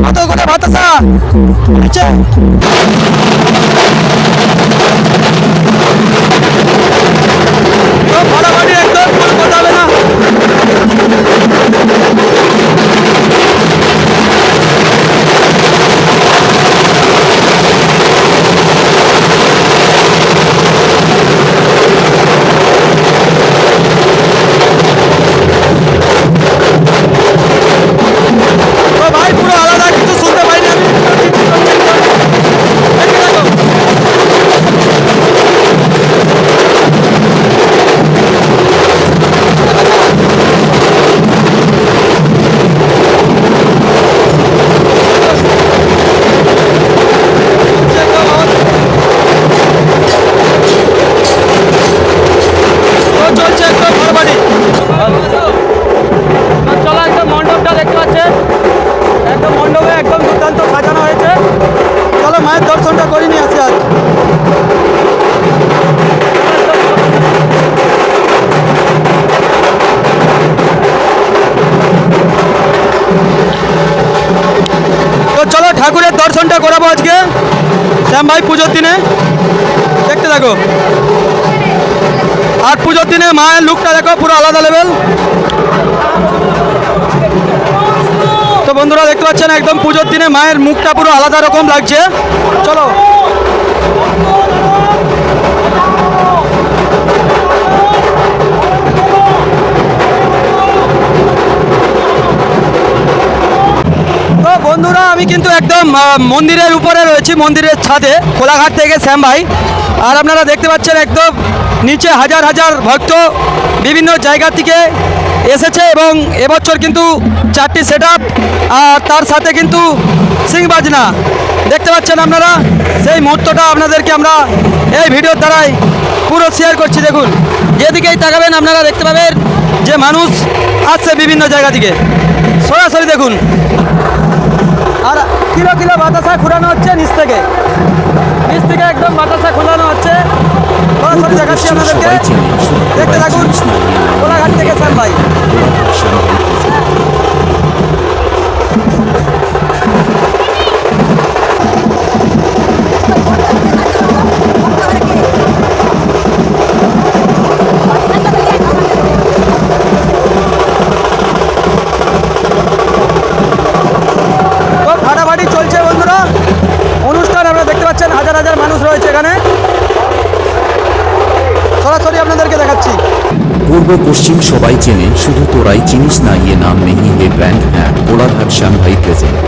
কত করে বাতাসা নিচে ফাটাফাটি একদম কোনো কথা হবে না। ভাই পুরো আলাদা কিছু শুনতে পাইনি আমি। চলছে একদম ফাটাফাটি। চলো একদম মণ্ডপটা দেখতে পাচ্ছেন, একদম মণ্ডপে একদম দুর্দান্ত সাজানো হয়েছে। চলো মায়ের দর্শনটা করে নিয়ে আসি আজ। তো চলো ঠাকুরের দর্শনটা করাবো আজকে শ্যাম ভাই পুজোর দিনে, দেখতে থাকো। আর পুজোর দিনে মায়ের লুকটা দেখো পুরো আলাদা লেভেল। তো বন্ধুরা দেখতে পাচ্ছেন একদম পুজোর দিনে মায়ের মুখটা পুরো আলাদা রকম লাগছে। চলো তো বন্ধুরা আমি কিন্তু একদম মন্দিরের উপরে রয়েছি, মন্দিরের ছাদে কোলাঘাট থেকে শ্যাম ভাই। আর আপনারা দেখতে পাচ্ছেন একদম নিচে হাজার হাজার ভক্ত বিভিন্ন জায়গা থেকে এসেছে এবং এবছর কিন্তু 4টি সেট আপ আর তার সাথে কিন্তু সিং বাজনা দেখতে পাচ্ছেন আপনারা। সেই মুহূর্তটা আপনাদেরকে আমরা এই ভিডিওর দ্বারাই পুরো শেয়ার করছি। দেখুন যেদিকেই তাকাবেন আপনারা দেখতে পাবেন যে মানুষ আসছে বিভিন্ন জায়গা থেকে, সরাসরি দেখুন। আর কিলো কিলো বাতাসা ঘুরানো হচ্ছে নিচ থেকে একদম বাতাসা ঘুরানো হচ্ছে। সরাসরি দেখাচ্ছি আপনাদেরকে, দেখতে থাকুন কোলাঘাট থেকে শ্যাম ভাই। ফাটাফাটি চলছে বন্ধুরা অনুষ্ঠান, আপনারা দেখতে পাচ্ছেন হাজার হাজার মানুষ রয়েছে এখানে, সরাসরি আপনাদেরকে দেখাচ্ছি। পূর্ব পশ্চিম সবাই চেনে, শুধু তোরাই চিনিস না, ইয়ে নাম নেই হে ব্র্যান্ড, হ্যাঁ কোলাঘাট শ্যাম ভাই প্রেজেন্ট।